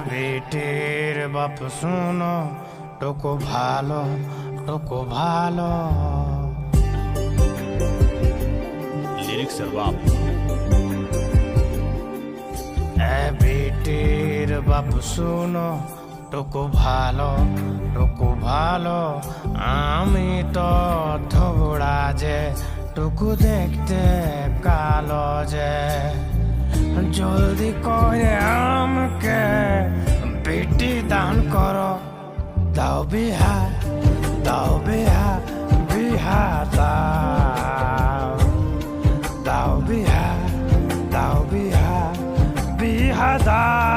বেটির বাপ শুনো, টোকো ভালো, টোকো ভালো। লিরিক্সের বাপ। বেটির বাপ শুনো, টোকো ভালো, টোকো ভালো। আমি তো ধবড়া যে, টুকু দেখতে কালো যে। জলদি করে আমাকে বেটি দান করো, দাও বিহা, দাও বিহা, বিহা দাও, দাও বিহা, দাও বিহা, বিহা দাও।